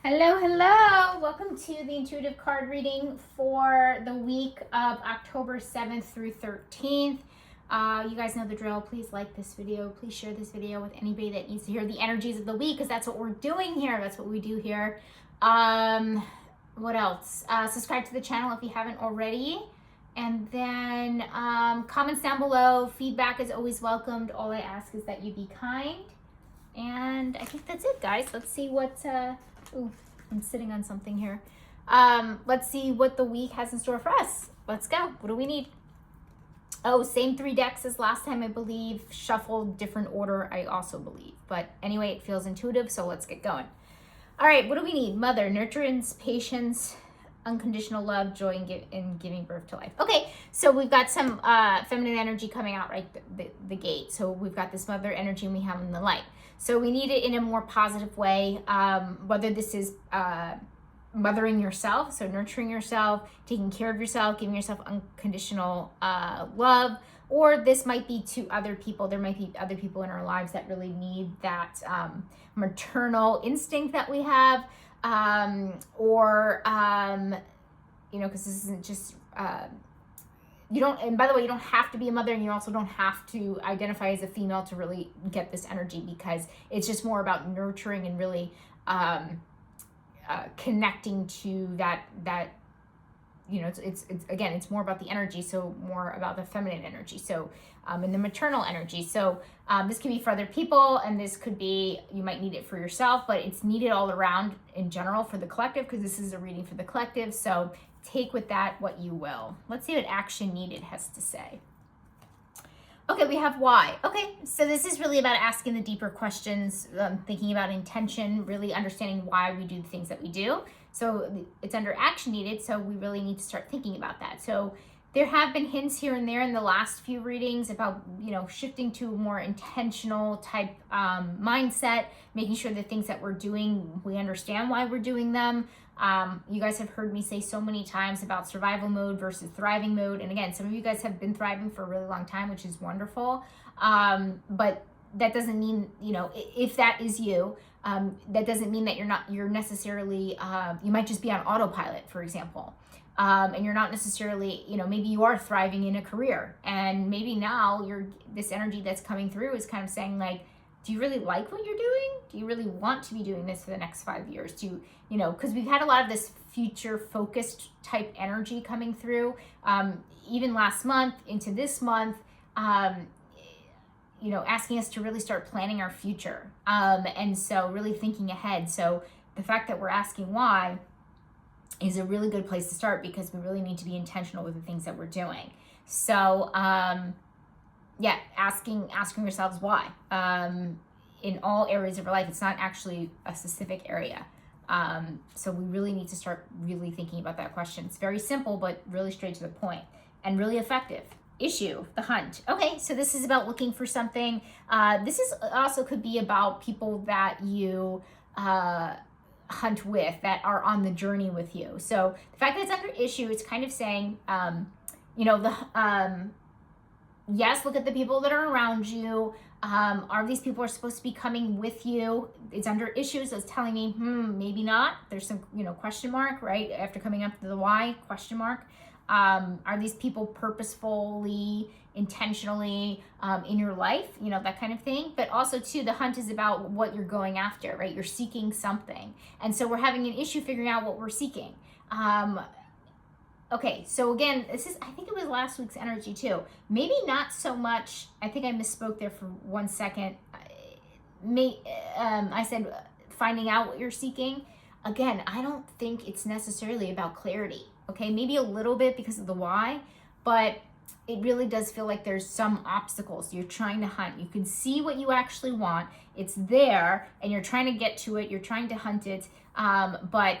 Hello, hello. Welcome to the intuitive card reading for the week of October 7th through 13th. You guys know the drill. Please like this video. Please share this video with anybody that needs to hear the energies of the week, because that's what we're doing here. That's what we do here. What else? Subscribe to the channel if you haven't already. And then comments down below. Feedback is always welcomed. All I ask is that you be kind. And I think that's it, guys. Let's see what... Ooh, I'm sitting on something here. Let's see what the week has in store for us. Let's go. What do we need? Oh, same 3 decks as last time, I believe. Shuffled, different order, I also believe. But anyway, it feels intuitive, so let's get going. All right, what do we need? Mother, nurturance, patience, unconditional love, joy, and giving birth to life. Okay, so we've got some feminine energy coming out right the gate. So we've got this mother energy and we have in the light. So we need it in a more positive way, whether this is mothering yourself, so nurturing yourself, taking care of yourself, giving yourself unconditional love, or this might be to other people. There might be other people in our lives that really need that maternal instinct that we have, you know, because this isn't just... you don't, and by the way, you don't have to be a mother, and you also don't have to identify as a female to really get this energy, because it's just more about nurturing and really connecting to that you know, it's again, it's more about the energy, so more about the feminine energy, so and the maternal energy. So this could be for other people, and this could be, you might need it for yourself, but it's needed all around in general for the collective, because this is a reading for the collective. So take with that what you will. Let's see what action needed has to say. Okay, we have why. Okay, so this is really about asking the deeper questions, thinking about intention, really understanding why we do the things that we do. So it's under action needed, so we really need to start thinking about that. So there have been hints here and there in the last few readings about, you know, shifting to a more intentional type mindset, making sure the things that we're doing, we understand why we're doing them. You guys have heard me say so many times about survival mode versus thriving mode. And again, some of you guys have been thriving for a really long time, which is wonderful. But that doesn't mean, you know, if that is you, that doesn't mean that you're necessarily, you might just be on autopilot, for example. And you're not necessarily, you know, maybe you are thriving in a career, and maybe now this energy that's coming through is kind of saying, like, do you really like what you're doing? Do you really want to be doing this for the next 5 years? Do you know, because we've had a lot of this future focused type energy coming through, even last month into this month, you know, asking us to really start planning our future. And so really thinking ahead. So the fact that we're asking why is a really good place to start, because we really need to be intentional with the things that we're doing. So, yeah, asking yourselves why, in all areas of our life. It's not actually a specific area. So we really need to start really thinking about that question. It's very simple, but really straight to the point and really effective. Issue, the hunt. Okay, so this is about looking for something. This is also could be about people that you hunt with, that are on the journey with you. So the fact that it's under issue, it's kind of saying, you know, yes, look at the people that are around you. Are these people are supposed to be coming with you? It's under issues, so it's telling me, maybe not. There's some, you know, question mark, right? After coming up to the why, question mark. Are these people purposefully, intentionally in your life, you know, that kind of thing. But also too, the hunt is about what you're going after, right? You're seeking something, and so we're having an issue figuring out what we're seeking. Okay, so again, this is, I think it was last week's energy too. Maybe not so much, I think I misspoke there for 1 second. I said finding out what you're seeking. Again, I don't think it's necessarily about clarity. Okay, maybe a little bit because of the why, but it really does feel like there's some obstacles you're trying to hunt. You can see what you actually want. It's there, and you're trying to get to it. You're trying to hunt it, but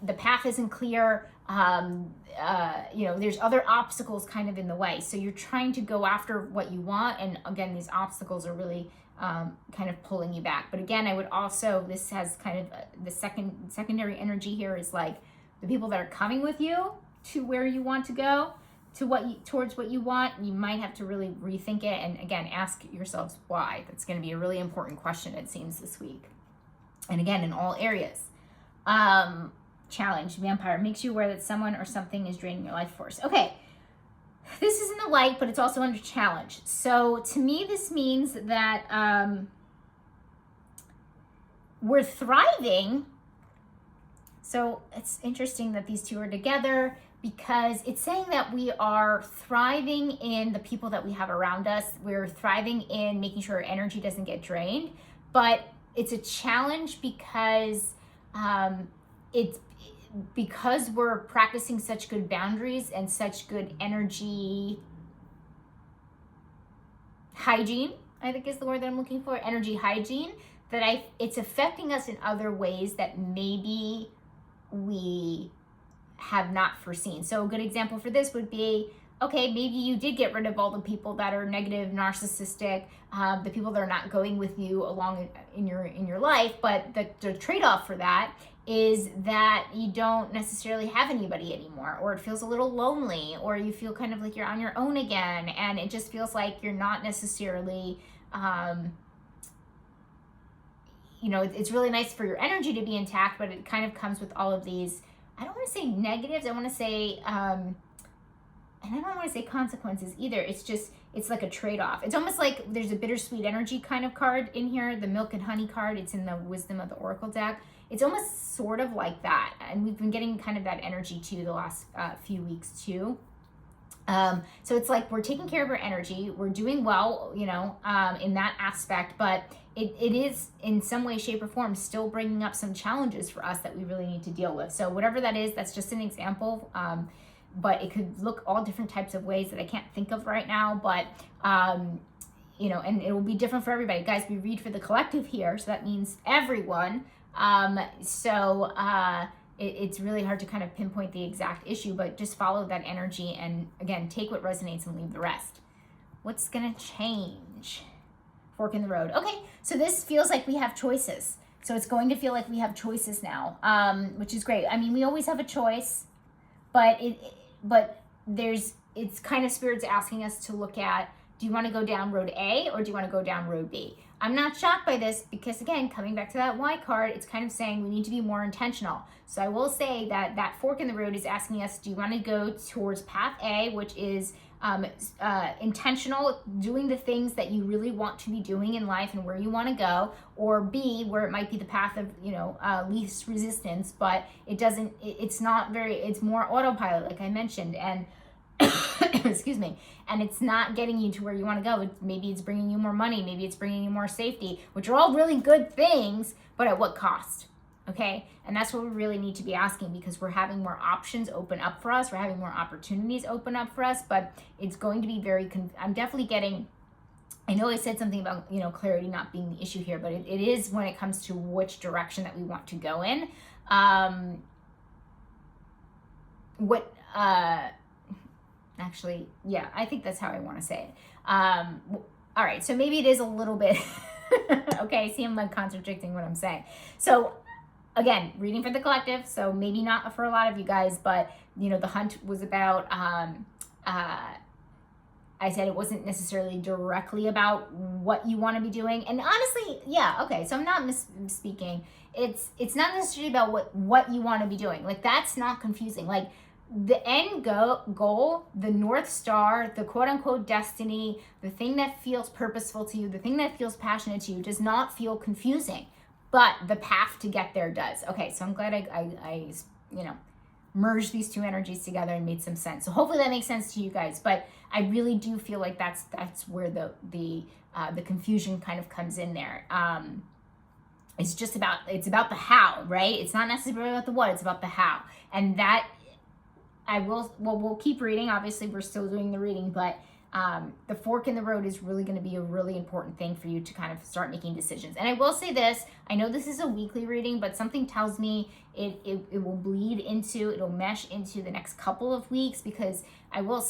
the path isn't clear. You know, there's other obstacles kind of in the way. So you're trying to go after what you want, and again, these obstacles are really kind of pulling you back. But again, I would also, this has kind of the secondary energy here is like the people that are coming with you to where you want to go, towards what you want. You might have to really rethink it, and again, ask yourselves why. That's going to be a really important question, it seems, this week. And again, in all areas. Challenge, vampire, makes you aware that someone or something is draining your life force. Okay, this is in the light, but it's also under challenge. So to me, this means that we're thriving. So it's interesting that these two are together, because it's saying that we are thriving in the people that we have around us. We're thriving in making sure our energy doesn't get drained, but it's a challenge because because we're practicing such good boundaries and such good energy hygiene, I think is the word that I'm looking for, energy hygiene, that it's affecting us in other ways that maybe we have not foreseen. So a good example for this would be, okay, maybe you did get rid of all the people that are negative, narcissistic, the people that are not going with you along in your life, but the trade-off for that is that you don't necessarily have anybody anymore, or it feels a little lonely, or you feel kind of like you're on your own again, and it just feels like you're not necessarily it's really nice for your energy to be intact, but it kind of comes with all of these, I don't want to say negatives, I want to say and I don't want to say consequences either. It's like a trade-off. It's almost like there's a bittersweet energy kind of card in here, the milk and honey card. It's in the Wisdom of the Oracle deck. It's almost sort of like that. And we've been getting kind of that energy too the last few weeks too. So it's like we're taking care of our energy. We're doing well, in that aspect, but it is in some way, shape, or form still bringing up some challenges for us that we really need to deal with. So whatever that is, that's just an example. But it could look all different types of ways that I can't think of right now, but, and it will be different for everybody. Guys, we read for the collective here, so that means everyone. It's really hard to kind of pinpoint the exact issue, but just follow that energy and, again, take what resonates and leave the rest. What's going to change? Fork in the road. Okay, so this feels like we have choices. So it's going to feel like we have choices now, which is great. I mean, we always have a choice, but it's kind of Spirit's asking us to look at, do you want to go down road A or do you want to go down road B? I'm not shocked by this because, again, coming back to that Y card, it's kind of saying we need to be more intentional. So I will say that fork in the road is asking us, do you want to go towards path A, which is intentional, doing the things that you really want to be doing in life and where you want to go, or B, where it might be the path of least resistance, but it's more autopilot, like I mentioned, and excuse me, and it's not getting you to where you want to go. Maybe it's bringing you more money, maybe it's bringing you more safety, which are all really good things, but at what cost? Okay, and that's what we really need to be asking, because we're having more options open up for us, we're having more opportunities open up for us, but it's going to be I'm definitely getting, I know I said something about clarity not being the issue here, but it is when it comes to which direction that we want to go in. Actually, yeah, I think that's how I want to say it. All right, so maybe it is a little bit okay, see, I'm like contradicting what I'm saying. So again, reading for the collective, so maybe not for a lot of you guys, but the hunt was about I said it wasn't necessarily directly about what you want to be doing. And honestly, yeah, okay, so I'm not misspeaking. It's not necessarily about what you want to be doing. Like, that's not confusing. Like, the end goal, the North Star, the quote-unquote destiny, the thing that feels purposeful to you, the thing that feels passionate to you does not feel confusing, but the path to get there does. Okay, so I'm glad I merged these two energies together and made some sense. So hopefully that makes sense to you guys, but I really do feel like that's where the confusion kind of comes in there. It's about the how, right? It's not necessarily about the what, it's about the how. And that we'll keep reading. Obviously, we're still doing the reading, but the fork in the road is really going to be a really important thing for you to kind of start making decisions. And I will say this, I know this is a weekly reading, but something tells me it will it'll mesh into the next couple of weeks, because I always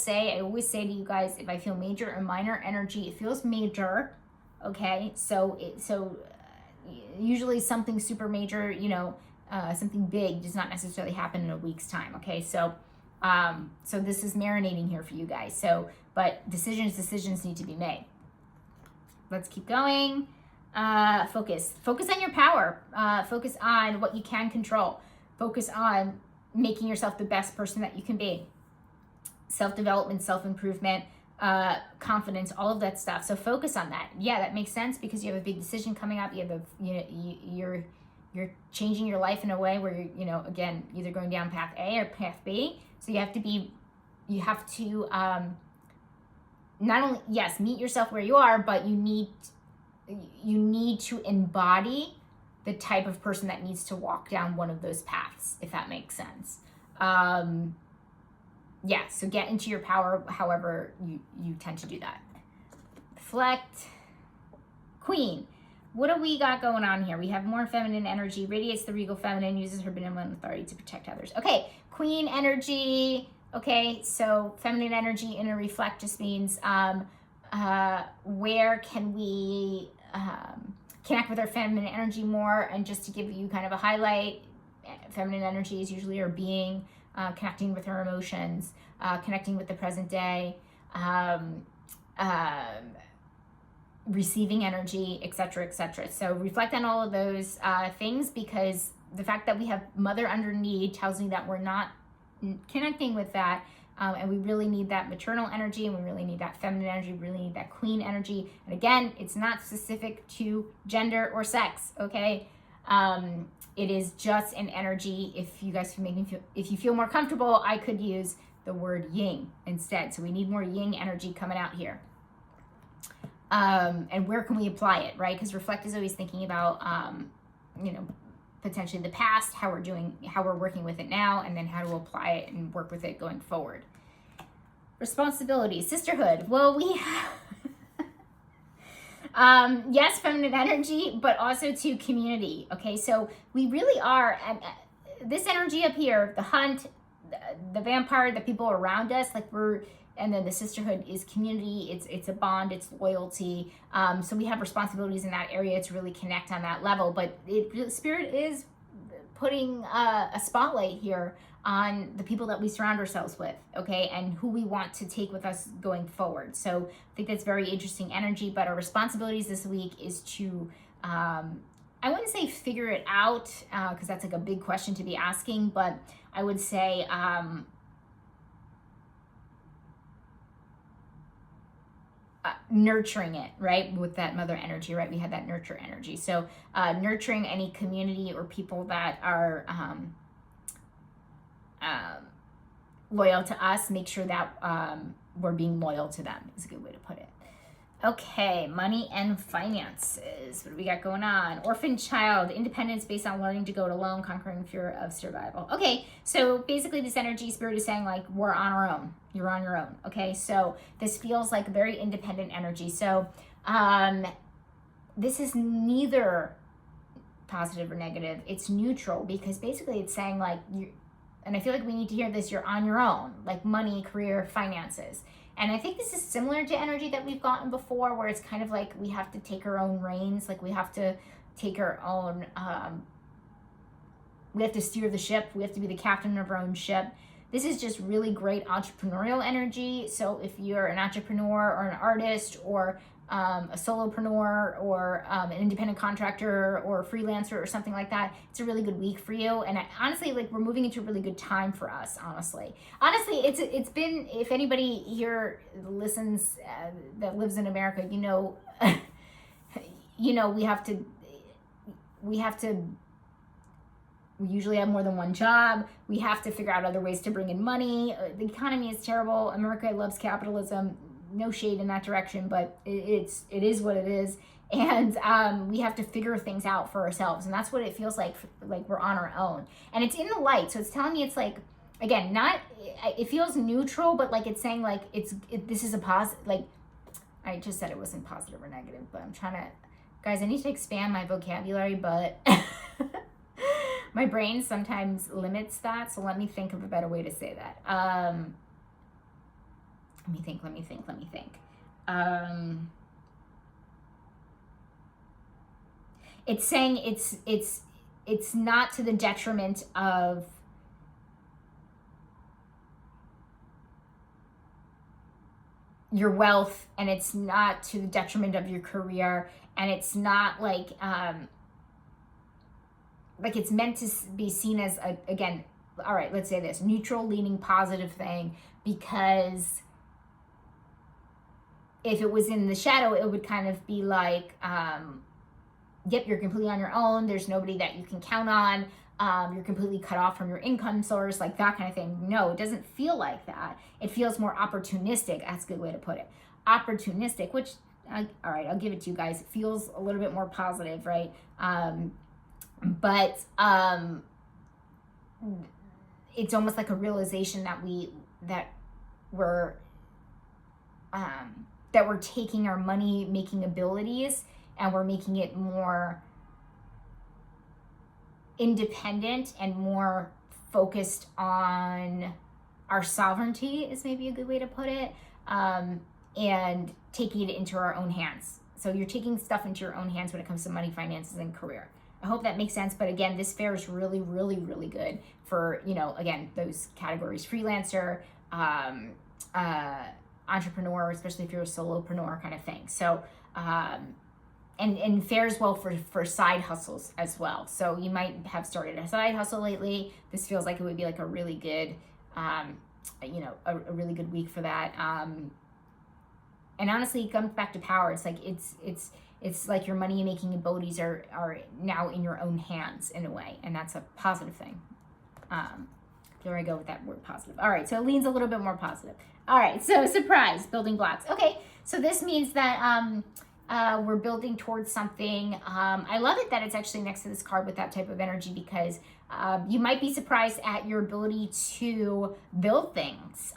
say to you guys, if I feel major or minor energy, it feels major, okay? So usually something super major, something big does not necessarily happen in a week's time, okay? So this is marinating here for you guys. But decisions need to be made. Let's keep going. Focus on your power. Focus on what you can control. Focus on making yourself the best person that you can be. Self-development, self-improvement, confidence, all of that stuff. So focus on that. Yeah, that makes sense because you have a big decision coming up. You have you're changing your life in a way where you're, again, either going down path A or path B. So you have to not only, yes, meet yourself where you are, but you need to embody the type of person that needs to walk down one of those paths, if that makes sense. So get into your power however you tend to do that. Reflect. Queen. What do we got going on here? We have more feminine energy, radiates the regal feminine, uses her benevolent authority to protect others. Okay, queen energy. Okay, so feminine energy in a reflect just means where can we connect with our feminine energy more? And just to give you kind of a highlight, feminine energy is usually our being, connecting with our emotions, connecting with the present day, receiving energy, etc., etc. So reflect on all of those things, because the fact that we have mother underneath tells me that we're not connecting with that, and we really need that maternal energy, and we really need that feminine energy, we really need that queen energy. And again, it's not specific to gender or sex, okay? It is just an energy. If you guys can make me feel, if you feel more comfortable, I could use the word yin instead. So we need more yin energy coming out here. And where can we apply it, right? Because reflect is always thinking about, potentially the past, how we're working with it now, and then how to apply it and work with it going forward. Responsibility, sisterhood. Well, we yes, feminine energy, but also to community. Okay, so we really are, this energy up here, the hunt, the vampire, the people around us, and then the sisterhood is community, it's a bond, it's loyalty. So we have responsibilities in that area to really connect on that level. But Spirit is putting a spotlight here on the people that we surround ourselves with, okay, and who we want to take with us going forward. So I think that's very interesting energy. But our responsibilities this week is to, I wouldn't say figure it out, because that's like a big question to be asking, but I would say, nurturing it, right, with that mother energy, right? We had that nurture energy. So nurturing any community or people that are loyal to us, make sure that we're being loyal to them is a good way to put it. Okay, money and finances. What do we got going on? Orphan child, independence based on learning to go it alone, conquering fear of survival. Okay, so basically this energy, Spirit is saying like we're on our own. You're on your own. Okay, so this feels like a very independent energy. So this is neither positive or negative. It's neutral, because basically it's saying like and I feel like we need to hear this, you're on your own, like money, career, finances. And I think this is similar to energy that we've gotten before, where it's kind of like we have to take our own reins, like we have to take our own, we have to steer the ship, we have to be the captain of our own ship. This is just really great entrepreneurial energy. So if you're an entrepreneur or an artist or a solopreneur or an independent contractor or a freelancer or something like that, it's a really good week for you. And honestly, like we're moving into a really good time for us, honestly. It's been, if anybody here listens that lives in America, we usually have more than one job. We have to figure out other ways to bring in money. The economy is terrible. America loves capitalism. No shade in that direction, but it is what it is. And we have to figure things out for ourselves. And that's what it feels like we're on our own. And it's in the light. So it's telling me it's like, again, it feels neutral, but like it's saying like this is a positive, like I just said it wasn't positive or negative, but I'm trying to, guys, I need to expand my vocabulary, but my brain sometimes limits that. So let me think of a better way to say that. Let me think. It's saying it's not to the detriment of your wealth, and it's not to the detriment of your career, and it's not like it's meant to be seen as again, all right, let's say this neutral leaning positive thing, because if it was in the shadow, it would kind of be like, yep, you're completely on your own. There's nobody that you can count on. You're completely cut off from your income source, like that kind of thing. No, it doesn't feel like that. It feels more opportunistic. That's a good way to put it. Opportunistic, which, all right, I'll give it to you guys. It feels a little bit more positive, right? But it's almost like a realization that we're taking our money making abilities and we're making it more independent and more focused on our sovereignty, is maybe a good way to put it, and taking it into our own hands. So you're taking stuff into your own hands when it comes to money, finances, and career. I hope that makes sense. But again, this fair is really, really, really good for, again, those categories: freelancer, entrepreneur, especially if you're a solopreneur kind of thing. So, and fares well for side hustles as well. So you might have started a side hustle lately. This feels like it would be like a really good, a really good week for that. And honestly, it comes back to power. It's like it's like your money making abilities are now in your own hands in a way, and that's a positive thing. There I go with that word positive. All right, so it leans a little bit more positive. All right, so surprise, building blocks. Okay, so this means that we're building towards something. I love it that it's actually next to this card with that type of energy, because you might be surprised at your ability to build things,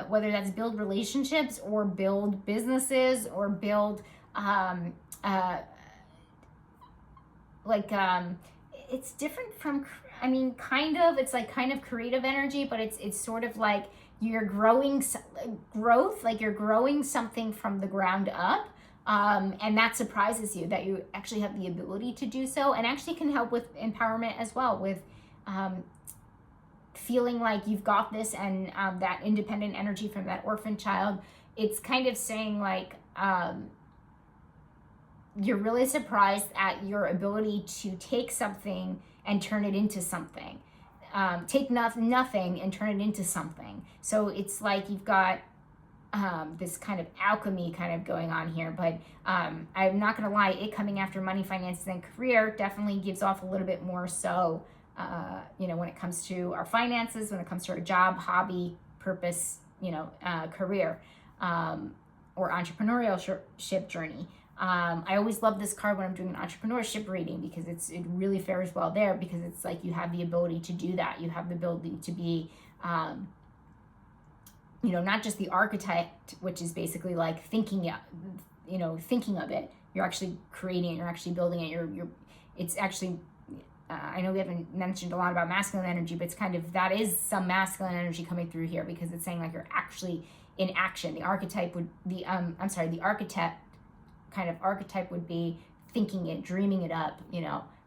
whether that's build relationships or build businesses or build it's different from, it's like kind of creative energy, but it's sort of like you're growing growth, like you're growing something from the ground up. And that surprises you that you actually have the ability to do so, and actually can help with empowerment as well, with feeling like you've got this, and that independent energy from that orphan child. It's kind of saying like, you're really surprised at your ability to take something and turn it into something. Take nothing and turn it into something. So it's like you've got this kind of alchemy kind of going on here. But I'm not going to lie, it coming after money, finances, and career definitely gives off a little bit more so, when it comes to our finances, when it comes to our job, hobby, purpose, career, or entrepreneurship journey. I always love this card when I'm doing an entrepreneurship reading, because it really fares well there, because it's like you have the ability to do that. You have the ability to be, not just the architect, which is basically like thinking of it. You're actually creating it. You're actually building it. It's actually, I know we haven't mentioned a lot about masculine energy, but it's kind of, that is some masculine energy coming through here, because it's saying like you're actually in action. The archetype would be, the archetype would be thinking it, dreaming it up,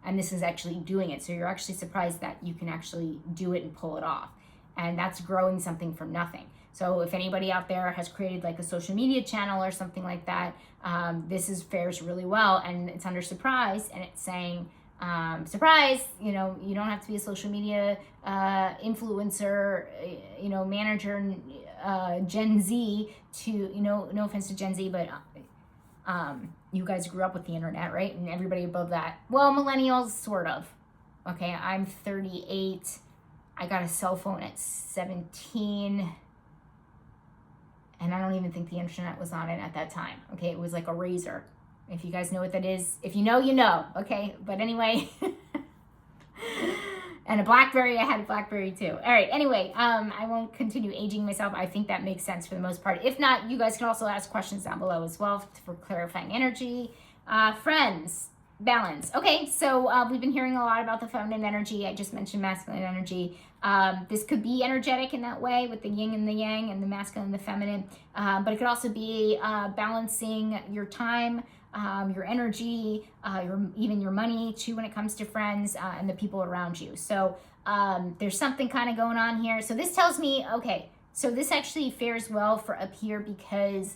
and this is actually doing it. So you're actually surprised that you can actually do it and pull it off. And that's growing something from nothing. So if anybody out there has created like a social media channel or something like that, this fares really well, and it's under surprise, and it's saying, surprise, you don't have to be a social media influencer, manager, Gen Z to, no offense to Gen Z, but you guys grew up with the internet, right? And everybody above that, well, millennials, sort of. Okay, I'm 38. I got a cell phone at 17. And I don't even think the internet was on it at that time. Okay, it was like a razor. If you guys know what that is, if you know, you know. Okay, but anyway. And a BlackBerry, I had a BlackBerry too. All right, anyway, I won't continue aging myself. I think that makes sense for the most part. If not, you guys can also ask questions down below as well for clarifying energy. Friends, balance. Okay, so we've been hearing a lot about the feminine energy. I just mentioned masculine energy. This could be energetic in that way, with the yin and the yang, and the masculine and the feminine. But it could also be balancing your time, your energy, even your money too, when it comes to friends and the people around you. So there's something kind of going on here. So this tells me, okay, So this actually fares well for up here because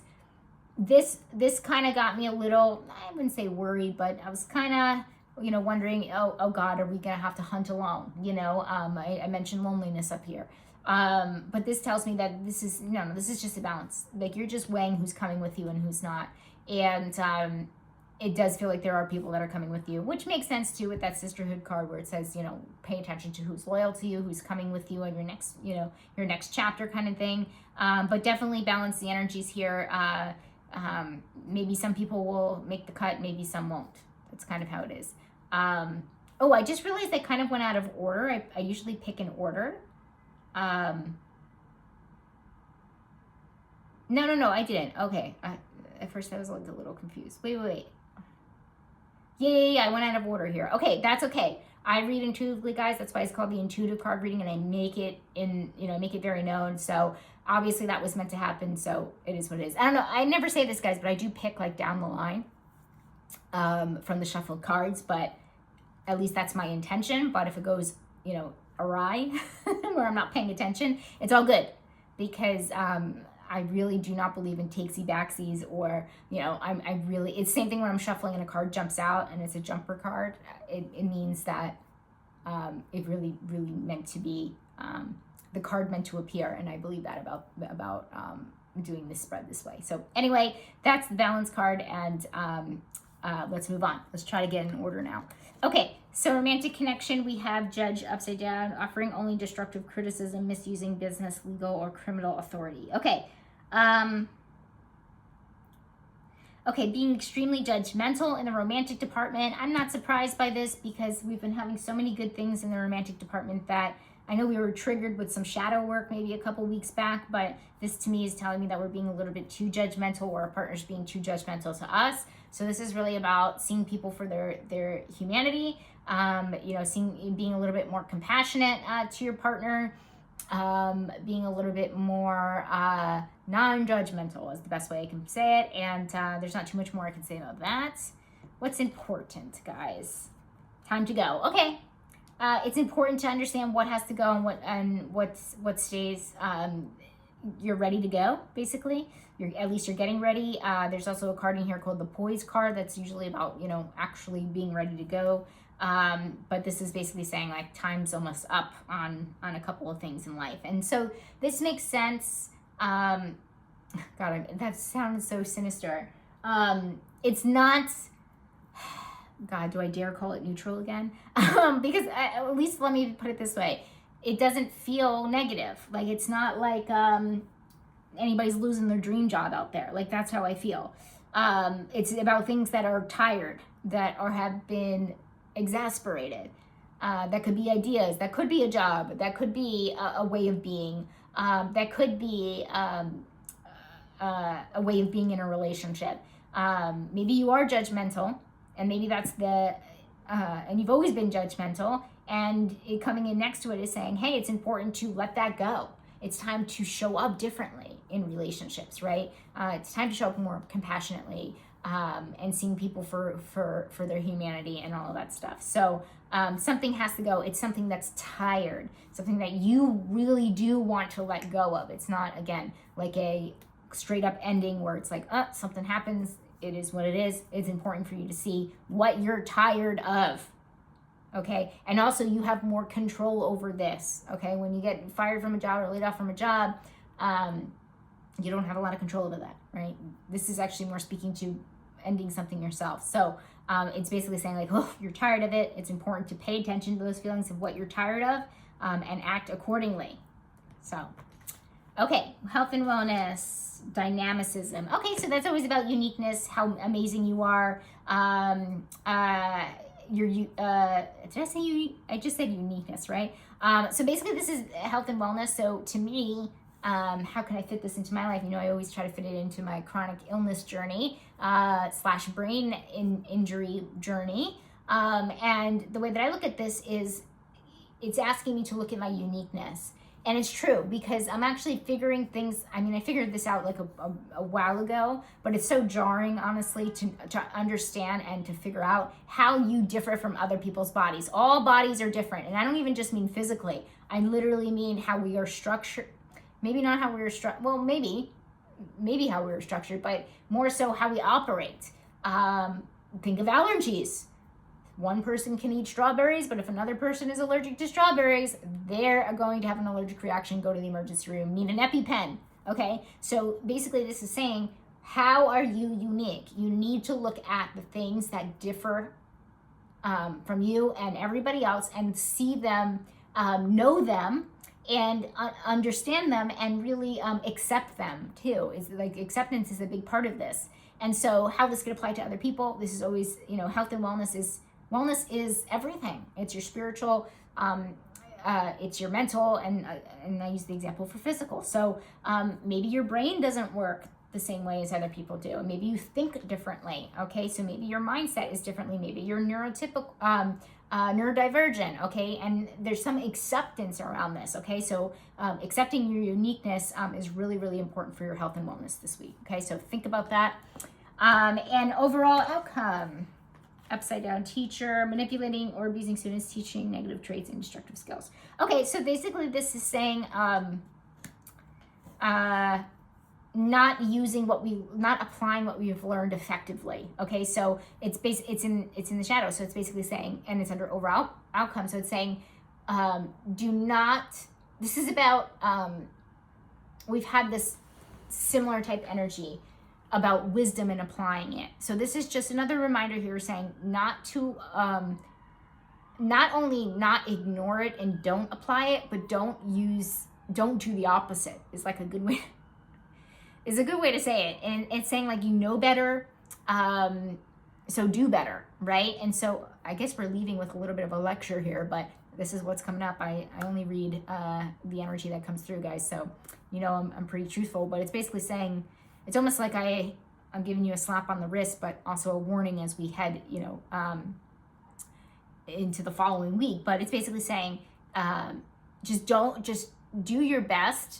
this kind of got me a little, I wouldn't say worried, but I was kind of, wondering, oh God, are we going to have to hunt alone? I mentioned loneliness up here. But this tells me that this is just a balance. Like, you're just weighing who's coming with you and who's not. And it does feel like there are people that are coming with you, which makes sense too with that sisterhood card where it says, pay attention to who's loyal to you, who's coming with you on your next chapter kind of thing. But definitely balance the energies here. Maybe some people will make the cut, maybe some won't. That's kind of how it is. I just realized I kind of went out of order. I usually pick an order. No, I didn't. Okay. At first I was like a little confused. Wait. Yeah, I went out of order here. Okay, that's okay. I read intuitively, guys. That's why it's called the intuitive card reading, and I make it very known. So obviously that was meant to happen. So it is what it is. I don't know. I never say this, guys, but I do pick like down the line from the shuffled cards. But at least that's my intention. But if it goes, awry, where I'm not paying attention, it's all good, because I really do not believe in takesy backsies, or it's the same thing when I'm shuffling and a card jumps out and it's a jumper card. It means that it really meant to be the card meant to appear, and I believe that about doing this spread this way. So anyway, that's the balance card, and let's move on. Let's try to get in order now. Okay, so romantic connection, we have Judge upside down, offering only destructive criticism, misusing business, legal, or criminal authority. Okay. Being extremely judgmental in the romantic department. I'm not surprised by this, because we've been having so many good things in the romantic department that I know we were triggered with some shadow work maybe a couple weeks back, but this to me is telling me that we're being a little bit too judgmental, or our partner's being too judgmental to us. So this is really about seeing people for their humanity, being a little bit more compassionate to your partner, being a little bit more non-judgmental is the best way I can say it. And there's not too much more I can say about that. What's important, guys? Time to go. Okay. It's important to understand what has to go and what stays. You're ready to go, basically. At least you're getting ready. There's also a card in here called the Poise card that's usually about, actually being ready to go. But this is basically saying like time's almost up on a couple of things in life. And so this makes sense. God, that sounds so sinister. It's not, God, do I dare call it neutral again? Because at least let me put it this way. It doesn't feel negative. Like, it's not like anybody's losing their dream job out there. Like, that's how I feel. It's about things that are tired, that have been exasperated. That could be ideas, that could be a job, that could be a way of being, that could be a way of being in a relationship. Maybe you are judgmental, and maybe that's and you've always been judgmental, and it coming in next to it is saying, hey, it's important to let that go. It's time to show up differently in relationships, right? It's time to show up more compassionately, and seeing people for their humanity and all of that stuff. So something has to go. It's something that's tired, something that you really do want to let go of. It's not, again, like a straight up ending where it's like, something happens. It is what it is. It's important for you to see what you're tired of. Okay. And also, you have more control over this. Okay. When you get fired from a job or laid off from a job, you don't have a lot of control over that, right? This is actually more speaking to ending something yourself. So it's basically saying like, oh, you're tired of it. It's important to pay attention to those feelings of what you're tired of, and act accordingly. So, okay, health and wellness, dynamicism. Okay, so that's always about uniqueness, how amazing you are. Did I say unique? I just said uniqueness, right? So basically this is health and wellness. So to me, how can I fit this into my life? I always try to fit it into my chronic illness journey, / brain injury journey. And the way that I look at this is it's asking me to look at my uniqueness. And it's true, because I'm actually figuring things. I figured this out like a while ago, but it's so jarring, honestly, to understand and to figure out how you differ from other people's bodies. All bodies are different. And I don't even just mean physically. I literally mean how we are structured. maybe not how we were structured, well, maybe how we were structured, but more so how we operate. Think of allergies. One person can eat strawberries, but if another person is allergic to strawberries, they're going to have an allergic reaction, go to the emergency room, need an EpiPen, okay? So basically this is saying, how are you unique? You need to look at the things that differ from you and everybody else and see them, know them, and understand them, and really accept them too. Is like acceptance is a big part of this. And so how this could apply to other people, this is always, health and wellness is everything. It's your spiritual, it's your mental, and I use the example for physical. So maybe your brain doesn't work the same way as other people do. Maybe you think differently, okay? So maybe your mindset is differently. Maybe you're neurotypical, neurodivergent, okay? And there's some acceptance around this, okay? So accepting your uniqueness is really, really important for your health and wellness this week, okay? So think about that. And overall outcome, upside down teacher, manipulating or abusing students, teaching negative traits and destructive skills. Okay, so basically this is saying not applying what we've learned effectively. Okay, so it's in the shadow. So it's basically saying, and it's under overall outcome. So it's saying, this is about, we've had this similar type energy about wisdom and applying it. So this is just another reminder here saying not to, not only not ignore it and don't apply it, but don't do the opposite is like a good way. Is a good way to say it. And it's saying like, better, so do better, right? And so I guess we're leaving with a little bit of a lecture here, but this is what's coming up. I only read the energy that comes through, guys. So, I'm pretty truthful, but it's basically saying, it's almost like I'm giving you a slap on the wrist, but also a warning as we head, into the following week. But it's basically saying, just do your best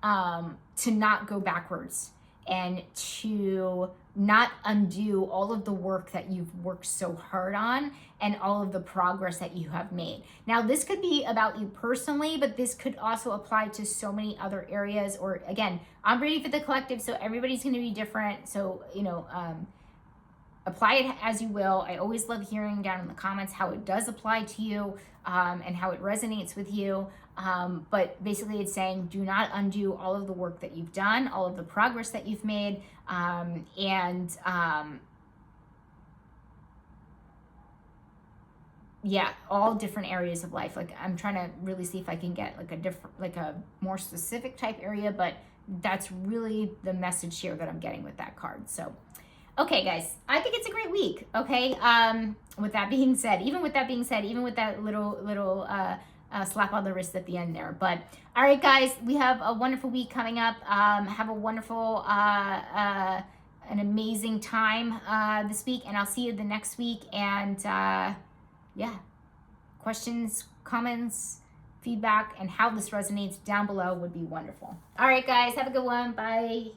to not go backwards and to not undo all of the work that you've worked so hard on and all of the progress that you have made. Now, this could be about you personally, but this could also apply to so many other areas. Or again, I'm reading for the collective, so everybody's going to be different. So, apply it as you will. I always love hearing down in the comments how it does apply to you and how it resonates with you. But basically it's saying, do not undo all of the work that you've done, all of the progress that you've made, all different areas of life. Like I'm trying to really see if I can get like a more specific type area, but that's really the message here that I'm getting with that card. So, okay, guys, I think it's a great week. Okay. With that being said, even with that little slap on the wrist at the end there. But all right, guys, we have a wonderful week coming up. Have a wonderful, an amazing time this week, and I'll see you the next week. And questions, comments, feedback, and how this resonates down below would be wonderful. All right, guys, have a good one. Bye.